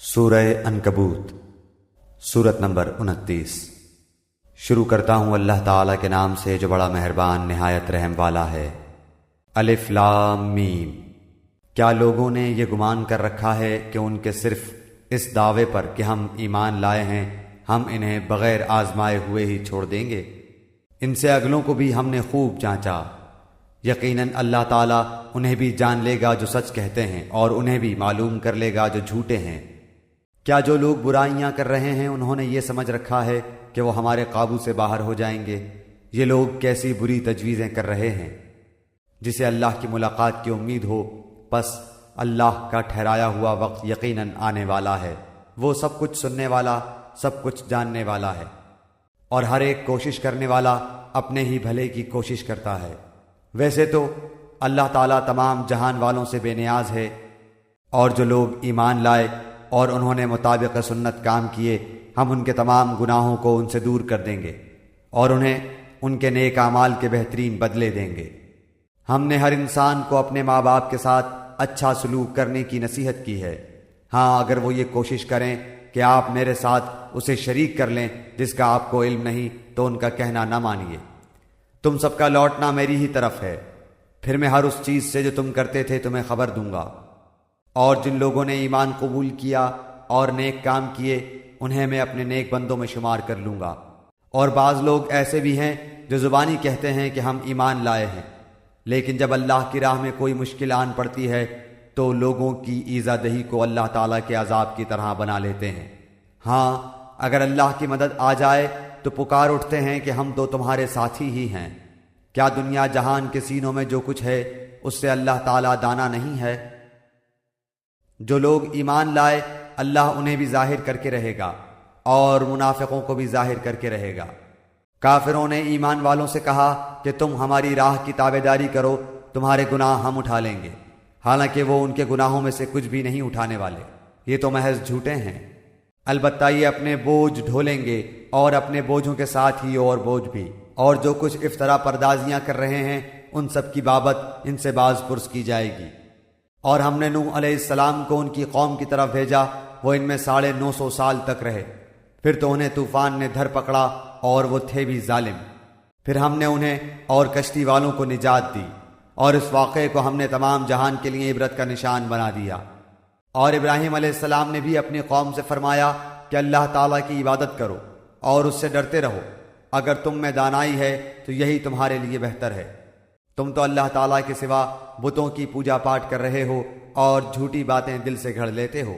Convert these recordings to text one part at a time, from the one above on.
سورہ عنکبوت سورت نمبر 29۔ شروع کرتا ہوں اللہ تعالیٰ کے نام سے جو بڑا مہربان نہایت رحم والا ہے۔ الف لام میم۔ کیا لوگوں نے یہ گمان کر رکھا ہے کہ ان کے صرف اس دعوے پر کہ ہم ایمان لائے ہیں ہم انہیں بغیر آزمائے ہوئے ہی چھوڑ دیں گے؟ ان سے اگلوں کو بھی ہم نے خوب جانچا، یقیناً اللہ تعالیٰ انہیں بھی جان لے گا جو سچ کہتے ہیں اور انہیں بھی معلوم کر لے گا جو جھوٹے ہیں۔ کیا جو لوگ برائیاں کر رہے ہیں انہوں نے یہ سمجھ رکھا ہے کہ وہ ہمارے قابو سے باہر ہو جائیں گے؟ یہ لوگ کیسی بری تجویزیں کر رہے ہیں۔ جسے اللہ کی ملاقات کی امید ہو، پس اللہ کا ٹھہرایا ہوا وقت یقیناً آنے والا ہے۔ وہ سب کچھ سننے والا، سب کچھ جاننے والا ہے، اور ہر ایک کوشش کرنے والا اپنے ہی بھلے کی کوشش کرتا ہے۔ ویسے تو اللہ تعالیٰ تمام جہان والوں سے بے نیاز ہے، اور جو لوگ ایمان لائے اور انہوں نے مطابق سنت کام کیے ہم ان کے تمام گناہوں کو ان سے دور کر دیں گے اور انہیں ان کے نیک اعمال کے بہترین بدلے دیں گے۔ ہم نے ہر انسان کو اپنے ماں باپ کے ساتھ اچھا سلوک کرنے کی نصیحت کی ہے، ہاں اگر وہ یہ کوشش کریں کہ آپ میرے ساتھ اسے شریک کر لیں جس کا آپ کو علم نہیں تو ان کا کہنا نہ مانیے۔ تم سب کا لوٹنا میری ہی طرف ہے، پھر میں ہر اس چیز سے جو تم کرتے تھے تمہیں خبر دوں گا۔ اور جن لوگوں نے ایمان قبول کیا اور نیک کام کیے انہیں میں اپنے نیک بندوں میں شمار کر لوں گا۔ اور بعض لوگ ایسے بھی ہیں جو زبانی کہتے ہیں کہ ہم ایمان لائے ہیں، لیکن جب اللہ کی راہ میں کوئی مشکل آن پڑتی ہے تو لوگوں کی ایذا دہی کو اللہ تعالیٰ کے عذاب کی طرح بنا لیتے ہیں۔ ہاں اگر اللہ کی مدد آ جائے تو پکار اٹھتے ہیں کہ ہم تو تمہارے ساتھی ہی ہیں۔ کیا دنیا جہان کے سینوں میں جو کچھ ہے اس سے اللہ تعالیٰ دانا نہیں ہے؟ جو لوگ ایمان لائے اللہ انہیں بھی ظاہر کر کے رہے گا اور منافقوں کو بھی ظاہر کر کے رہے گا۔ کافروں نے ایمان والوں سے کہا کہ تم ہماری راہ کی تابعداری کرو، تمہارے گناہ ہم اٹھا لیں گے، حالانکہ وہ ان کے گناہوں میں سے کچھ بھی نہیں اٹھانے والے، یہ تو محض جھوٹے ہیں۔ البتہ یہ اپنے بوجھ ڈھولیں گے اور اپنے بوجھوں کے ساتھ ہی اور بوجھ بھی، اور جو کچھ افطرا پردازیاں کر رہے ہیں ان سب کی بابت ان سے باز پرس کی جائے گی۔ اور ہم نے نوح علیہ السلام کو ان کی قوم کی طرف بھیجا، وہ ان میں 950 سال تک رہے، پھر تو انہیں طوفان نے دھر پکڑا اور وہ تھے بھی ظالم۔ پھر ہم نے انہیں اور کشتی والوں کو نجات دی، اور اس واقعے کو ہم نے تمام جہان کے لیے عبرت کا نشان بنا دیا۔ اور ابراہیم علیہ السلام نے بھی اپنی قوم سے فرمایا کہ اللہ تعالیٰ کی عبادت کرو اور اس سے ڈرتے رہو، اگر تم میں دانائی ہے تو یہی تمہارے لیے بہتر ہے۔ تم تو اللہ تعالیٰ کے سوا بتوں کی پوجا پاٹ کر رہے ہو اور جھوٹی باتیں دل سے گھڑ لیتے ہو۔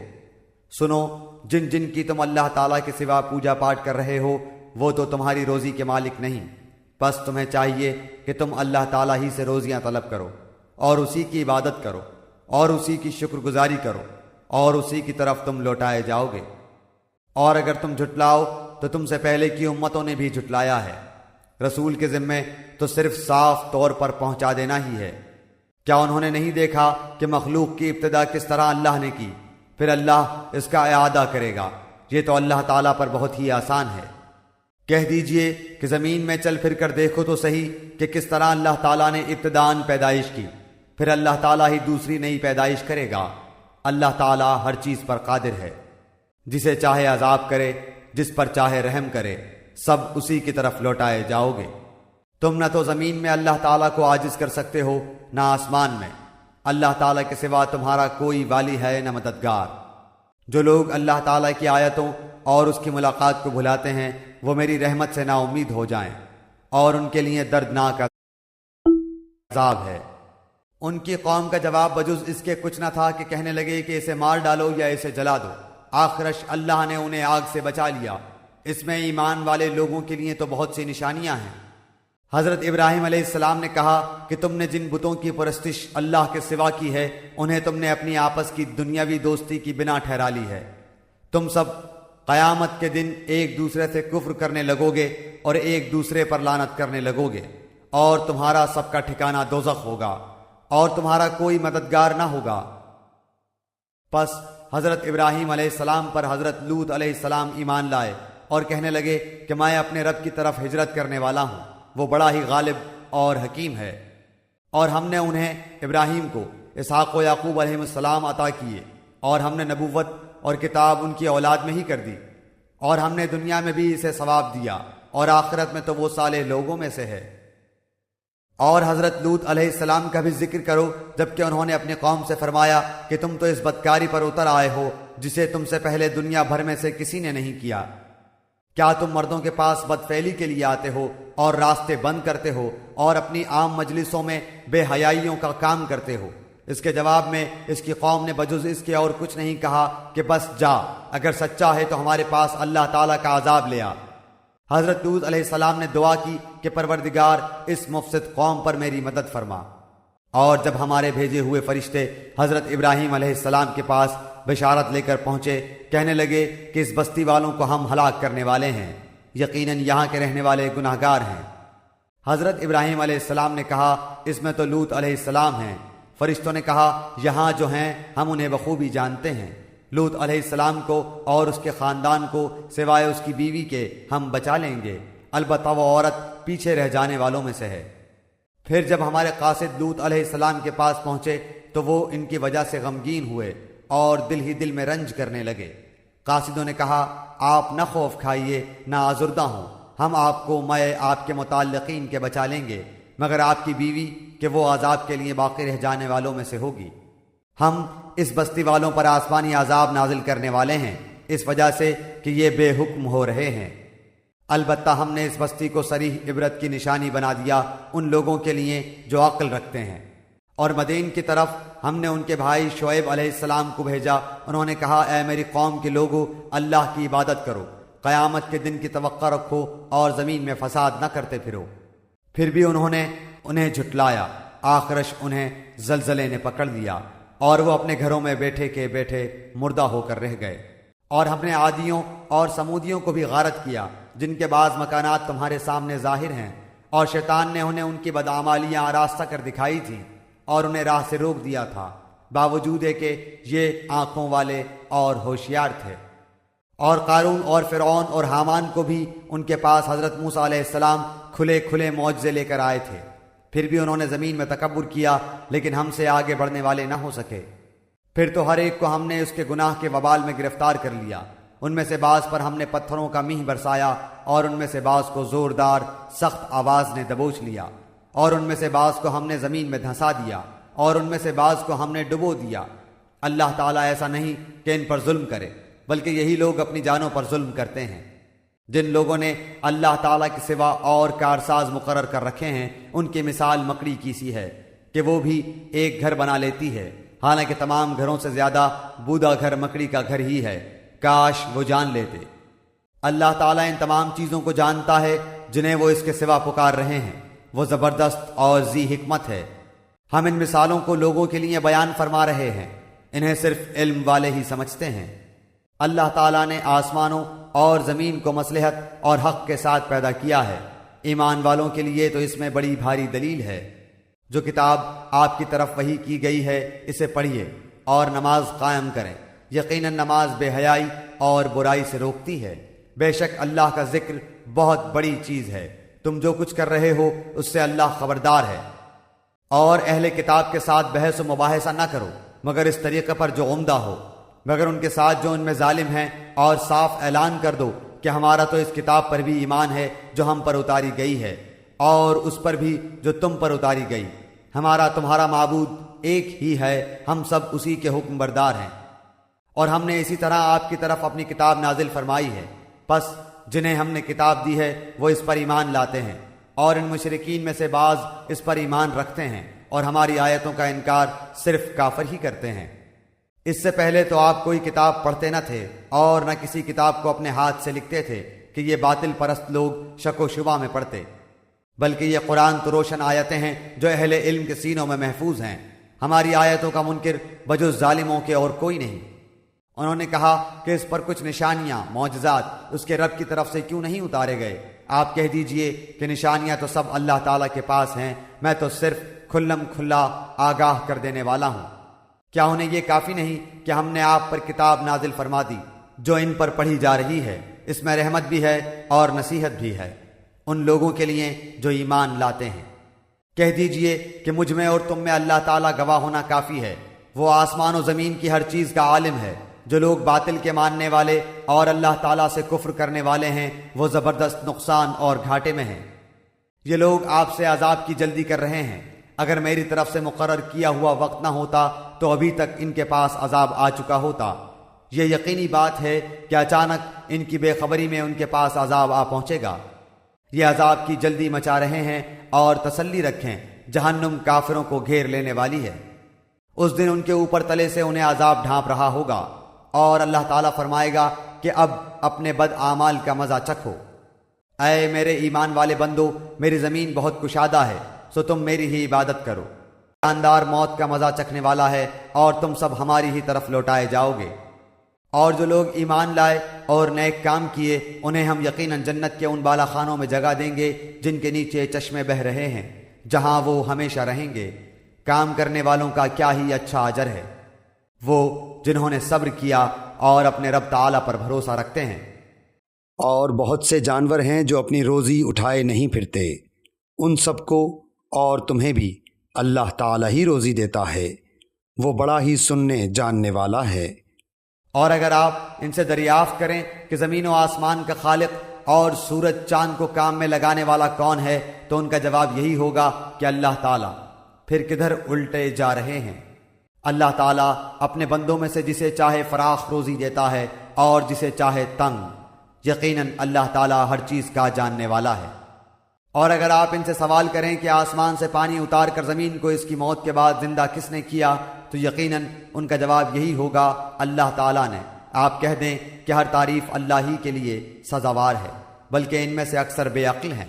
سنو، جن جن کی تم اللہ تعالیٰ کے سوا پوجا پاٹ کر رہے ہو وہ تو تمہاری روزی کے مالک نہیں، بس تمہیں چاہیے کہ تم اللہ تعالیٰ ہی سے روزیاں طلب کرو اور اسی کی عبادت کرو اور اسی کی شکر گزاری کرو اور اسی کی طرف تم لوٹائے جاؤ گے۔ اور اگر تم جھٹلاؤ تو تم سے پہلے کی امتوں نے بھی جھٹلایا ہے، رسول کے ذمے تو صرف صاف طور پر پہنچا دینا ہی ہے۔ کیا انہوں نے نہیں دیکھا کہ مخلوق کی ابتدا کس طرح اللہ نے کی، پھر اللہ اس کا اعادہ کرے گا؟ یہ تو اللہ تعالیٰ پر بہت ہی آسان ہے۔ کہہ دیجئے کہ زمین میں چل پھر کر دیکھو تو صحیح کہ کس طرح اللہ تعالیٰ نے ابتداً پیدائش کی، پھر اللہ تعالیٰ ہی دوسری نئی پیدائش کرے گا۔ اللہ تعالیٰ ہر چیز پر قادر ہے، جسے چاہے عذاب کرے، جس پر چاہے رحم کرے، سب اسی کی طرف لوٹائے جاؤ گے۔ تم نہ تو زمین میں اللہ تعالیٰ کو عاجز کر سکتے ہو نہ آسمان میں، اللہ تعالیٰ کے سوا تمہارا کوئی والی ہے نہ مددگار۔ جو لوگ اللہ تعالیٰ کی آیتوں اور اس کی ملاقات کو بھلاتے ہیں وہ میری رحمت سے نا امید ہو جائیں، اور ان کے لیے دردناک عذاب ہے۔ ان کی قوم کا جواب بجز اس کے کچھ نہ تھا کہ کہنے لگے کہ اسے مار ڈالو یا اسے جلا دو، آخرش اللہ نے انہیں آگ سے بچا لیا۔ اس میں ایمان والے لوگوں کے لیے تو بہت سی نشانیاں ہیں۔ حضرت ابراہیم علیہ السلام نے کہا کہ تم نے جن بتوں کی پرستش اللہ کے سوا کی ہے انہیں تم نے اپنی آپس کی دنیاوی دوستی کی بنا ٹھہرا لی ہے۔ تم سب قیامت کے دن ایک دوسرے سے کفر کرنے لگو گے اور ایک دوسرے پر لعنت کرنے لگو گے، اور تمہارا سب کا ٹھکانہ دوزخ ہوگا اور تمہارا کوئی مددگار نہ ہوگا۔ پس حضرت ابراہیم علیہ السلام پر حضرت لوط علیہ السلام ایمان لائے اور کہنے لگے کہ میں اپنے رب کی طرف ہجرت کرنے والا ہوں، وہ بڑا ہی غالب اور حکیم ہے۔ اور ہم نے انہیں ابراہیم کو اسحاق و یعقوب علیہ السلام عطا کیے، اور ہم نے نبوت اور کتاب ان کی اولاد میں ہی کر دی، اور ہم نے دنیا میں بھی اسے ثواب دیا اور آخرت میں تو وہ صالح لوگوں میں سے ہے۔ اور حضرت لوط علیہ السلام کا بھی ذکر کرو، جبکہ انہوں نے اپنی قوم سے فرمایا کہ تم تو اس بدکاری پر اتر آئے ہو جسے تم سے پہلے دنیا بھر میں سے کسی نے نہیں کیا۔ کیا تم مردوں کے پاس بدفعلی کے لیے آتے ہو اور راستے بند کرتے ہو اور اپنی عام مجلسوں میں بے حیائیوں کا کام کرتے ہو؟ اس کے جواب میں اس کی قوم نے بجز اس کے اور کچھ نہیں کہا کہ بس جا، اگر سچا ہے تو ہمارے پاس اللہ تعالیٰ کا عذاب لے آ۔ حضرت لوط علیہ السلام نے دعا کی کہ پروردگار اس مفسد قوم پر میری مدد فرما۔ اور جب ہمارے بھیجے ہوئے فرشتے حضرت ابراہیم علیہ السلام کے پاس بشارت لے کر پہنچے، کہنے لگے کہ اس بستی والوں کو ہم ہلاک کرنے والے ہیں، یقیناً یہاں کے رہنے والے گناہگار ہیں۔ حضرت ابراہیم علیہ السلام نے کہا اس میں تو لوط علیہ السلام ہیں۔ فرشتوں نے کہا یہاں جو ہیں ہم انہیں بخوبی جانتے ہیں، لوط علیہ السلام کو اور اس کے خاندان کو سوائے اس کی بیوی کے ہم بچا لیں گے، البتہ وہ عورت پیچھے رہ جانے والوں میں سے ہے۔ پھر جب ہمارے قاصد لوط علیہ السلام کے پاس پہنچے تو وہ ان کی وجہ سے غمگین ہوئے اور دل ہی دل میں رنج کرنے لگے۔ قاصدوں نے کہا آپ نہ خوف کھائیے نہ آزردہ ہوں، ہم آپ کو میں آپ کے متعلقین کے بچا لیں گے، مگر آپ کی بیوی کہ وہ عذاب کے لیے باقی رہ جانے والوں میں سے ہوگی۔ ہم اس بستی والوں پر آسمانی عذاب نازل کرنے والے ہیں اس وجہ سے کہ یہ بے حکم ہو رہے ہیں، البتہ ہم نے اس بستی کو صریح عبرت کی نشانی بنا دیا ان لوگوں کے لیے جو عقل رکھتے ہیں۔ اور مدین کی طرف ہم نے ان کے بھائی شعیب علیہ السلام کو بھیجا، انہوں نے کہا اے میری قوم کے لوگو، اللہ کی عبادت کرو، قیامت کے دن کی توقع رکھو اور زمین میں فساد نہ کرتے پھرو۔ پھر بھی انہوں نے انہیں جھٹلایا، آخرش انہیں زلزلے نے پکڑ لیا اور وہ اپنے گھروں میں بیٹھے کے بیٹھے مردہ ہو کر رہ گئے۔ اور ہم نے عادیوں اور سمودیوں کو بھی غارت کیا جن کے بعض مکانات تمہارے سامنے ظاہر ہیں، اور شیطان نے انہیں ان کی بدعمالیاں آراستہ کر دکھائی تھیں اور انہیں راہ سے روک دیا تھا، باوجود کہ یہ آنکھوں والے اور ہوشیار تھے۔ اور قارون اور فرعون اور حامان کو بھی ان کے پاس حضرت موسیٰ علیہ السلام کھلے کھلے معجزے لے کر آئے تھے، پھر بھی انہوں نے زمین میں تکبر کیا لیکن ہم سے آگے بڑھنے والے نہ ہو سکے۔ پھر تو ہر ایک کو ہم نے اس کے گناہ کے وبال میں گرفتار کر لیا، ان میں سے بعض پر ہم نے پتھروں کا میہ برسایا اور ان میں سے بعض کو زوردار سخت آواز نے دبوچ لیا، اور ان میں سے بعض کو ہم نے زمین میں دھنسا دیا اور ان میں سے بعض کو ہم نے ڈبو دیا۔ اللہ تعالیٰ ایسا نہیں کہ ان پر ظلم کرے، بلکہ یہی لوگ اپنی جانوں پر ظلم کرتے ہیں۔ جن لوگوں نے اللہ تعالیٰ کے سوا اور کارساز مقرر کر رکھے ہیں ان کی مثال مکڑی کی سی ہے کہ وہ بھی ایک گھر بنا لیتی ہے، حالانکہ تمام گھروں سے زیادہ بودا گھر مکڑی کا گھر ہی ہے، کاش وہ جان لیتے۔ اللہ تعالیٰ ان تمام چیزوں کو جانتا ہے جنہیں وہ اس کے سوا پکار رہے ہیں، وہ زبردست اور ذی حکمت ہے۔ ہم ان مثالوں کو لوگوں کے لیے بیان فرما رہے ہیں، انہیں صرف علم والے ہی سمجھتے ہیں۔ اللہ تعالیٰ نے آسمانوں اور زمین کو مصلحت اور حق کے ساتھ پیدا کیا ہے، ایمان والوں کے لیے تو اس میں بڑی بھاری دلیل ہے۔ جو کتاب آپ کی طرف وحی کی گئی ہے اسے پڑھیے اور نماز قائم کریں، یقیناً نماز بے حیائی اور برائی سے روکتی ہے، بے شک اللہ کا ذکر بہت بڑی چیز ہے، تم جو کچھ کر رہے ہو اس سے اللہ خبردار ہے۔ اور اہل کتاب کے ساتھ بحث و مباحثہ نہ کرو مگر اس طریقے پر جو عمدہ ہو، مگر ان کے ساتھ جو ان میں ظالم ہیں، اور صاف اعلان کر دو کہ ہمارا تو اس کتاب پر بھی ایمان ہے جو ہم پر اتاری گئی ہے، اور اس پر بھی جو تم پر اتاری گئی، ہمارا تمہارا معبود ایک ہی ہے، ہم سب اسی کے حکم بردار ہیں۔ اور ہم نے اسی طرح آپ کی طرف اپنی کتاب نازل فرمائی ہے، پس جنہیں ہم نے کتاب دی ہے وہ اس پر ایمان لاتے ہیں، اور ان مشرکین میں سے بعض اس پر ایمان رکھتے ہیں اور ہماری آیتوں کا انکار صرف کافر ہی کرتے ہیں۔ اس سے پہلے تو آپ کوئی کتاب پڑھتے نہ تھے اور نہ کسی کتاب کو اپنے ہاتھ سے لکھتے تھے کہ یہ باطل پرست لوگ شک و شبہ میں پڑھتے، بلکہ یہ قرآن تو روشن آیتیں ہیں جو اہل علم کے سینوں میں محفوظ ہیں، ہماری آیتوں کا منکر بجز ظالموں کے اور کوئی نہیں۔ انہوں نے کہا کہ اس پر کچھ نشانیاں معجزات اس کے رب کی طرف سے کیوں نہیں اتارے گئے؟ آپ کہہ دیجئے کہ نشانیاں تو سب اللہ تعالیٰ کے پاس ہیں، میں تو صرف کھلم کھلا آگاہ کر دینے والا ہوں۔ کیا انہیں یہ کافی نہیں کہ ہم نے آپ پر کتاب نازل فرما دی جو ان پر پڑھی جا رہی ہے، اس میں رحمت بھی ہے اور نصیحت بھی ہے ان لوگوں کے لیے جو ایمان لاتے ہیں۔ کہہ دیجئے کہ مجھ میں اور تم میں اللہ تعالیٰ گواہ ہونا کافی ہے، وہ آسمان و زمین کی ہر چیز کا عالم ہے، جو لوگ باطل کے ماننے والے اور اللہ تعالیٰ سے کفر کرنے والے ہیں وہ زبردست نقصان اور گھاٹے میں ہیں۔ یہ لوگ آپ سے عذاب کی جلدی کر رہے ہیں، اگر میری طرف سے مقرر کیا ہوا وقت نہ ہوتا تو ابھی تک ان کے پاس عذاب آ چکا ہوتا۔ یہ یقینی بات ہے کہ اچانک ان کی بے خبری میں ان کے پاس عذاب آ پہنچے گا۔ یہ عذاب کی جلدی مچا رہے ہیں، اور تسلی رکھیں جہنم کافروں کو گھیر لینے والی ہے۔ اس دن ان کے اوپر تلے سے انہیں عذاب ڈھانپ رہا ہوگا، اور اللہ تعالیٰ فرمائے گا کہ اب اپنے بد اعمال کا مزہ چکھو۔ اے میرے ایمان والے بندو، میری زمین بہت کشادہ ہے، سو تم میری ہی عبادت کرو۔ جاندار موت کا مزہ چکھنے والا ہے، اور تم سب ہماری ہی طرف لوٹائے جاؤ گے۔ اور جو لوگ ایمان لائے اور نیک کام کیے انہیں ہم یقیناً جنت کے ان بالا خانوں میں جگہ دیں گے جن کے نیچے چشمے بہہ رہے ہیں، جہاں وہ ہمیشہ رہیں گے۔ کام کرنے والوں کا کیا ہی اچھا اجر ہے، وہ جنہوں نے صبر کیا اور اپنے رب تعالیٰ پر بھروسہ رکھتے ہیں۔ اور بہت سے جانور ہیں جو اپنی روزی اٹھائے نہیں پھرتے، ان سب کو اور تمہیں بھی اللہ تعالیٰ ہی روزی دیتا ہے، وہ بڑا ہی سننے جاننے والا ہے۔ اور اگر آپ ان سے دریافت کریں کہ زمین و آسمان کا خالق اور سورج چاند کو کام میں لگانے والا کون ہے، تو ان کا جواب یہی ہوگا کہ اللہ تعالیٰ۔ پھر کدھر الٹے جا رہے ہیں؟ اللہ تعالیٰ اپنے بندوں میں سے جسے چاہے فراخ روزی دیتا ہے اور جسے چاہے تنگ۔ یقیناً اللہ تعالیٰ ہر چیز کا جاننے والا ہے۔ اور اگر آپ ان سے سوال کریں کہ آسمان سے پانی اتار کر زمین کو اس کی موت کے بعد زندہ کس نے کیا، تو یقیناً ان کا جواب یہی ہوگا اللہ تعالیٰ نے۔ آپ کہہ دیں کہ ہر تعریف اللہ ہی کے لیے سزاوار ہے، بلکہ ان میں سے اکثر بے عقل ہیں۔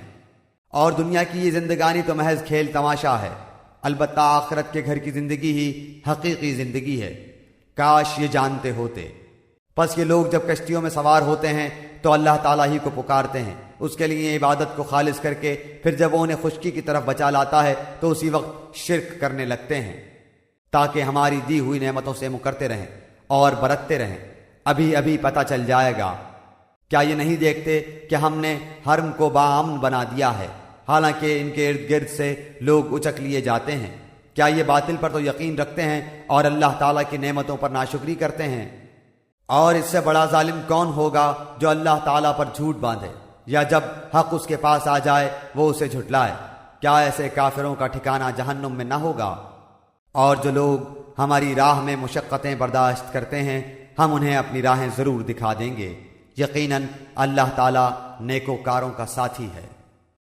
اور دنیا کی یہ زندگانی تو محض کھیل تماشا ہے، البتہ آخرت کے گھر کی زندگی ہی حقیقی زندگی ہے۔ کاش یہ جانتے ہوتے۔ پس یہ لوگ جب کشتیوں میں سوار ہوتے ہیں تو اللہ تعالیٰ ہی کو پکارتے ہیں، اس کے لیے عبادت کو خالص کر کے، پھر جب وہ انہیں خشکی کی طرف بچا لاتا ہے تو اسی وقت شرک کرنے لگتے ہیں، تاکہ ہماری دی ہوئی نعمتوں سے مکرتے رہیں اور برتتے رہیں۔ ابھی ابھی پتہ چل جائے گا۔ کیا یہ نہیں دیکھتے کہ ہم نے حرم کو باامن بنا دیا ہے، حالانکہ ان کے ارد گرد سے لوگ اچک لیے جاتے ہیں؟ کیا یہ باطل پر تو یقین رکھتے ہیں اور اللہ تعالیٰ کی نعمتوں پر ناشکری کرتے ہیں؟ اور اس سے بڑا ظالم کون ہوگا جو اللہ تعالیٰ پر جھوٹ باندھے، یا جب حق اس کے پاس آ جائے وہ اسے جھٹلائے؟ کیا ایسے کافروں کا ٹھکانہ جہنم میں نہ ہوگا؟ اور جو لوگ ہماری راہ میں مشقتیں برداشت کرتے ہیں ہم انہیں اپنی راہیں ضرور دکھا دیں گے۔ یقیناً اللہ تعالیٰ نیکوکاروں کا ساتھی ہے۔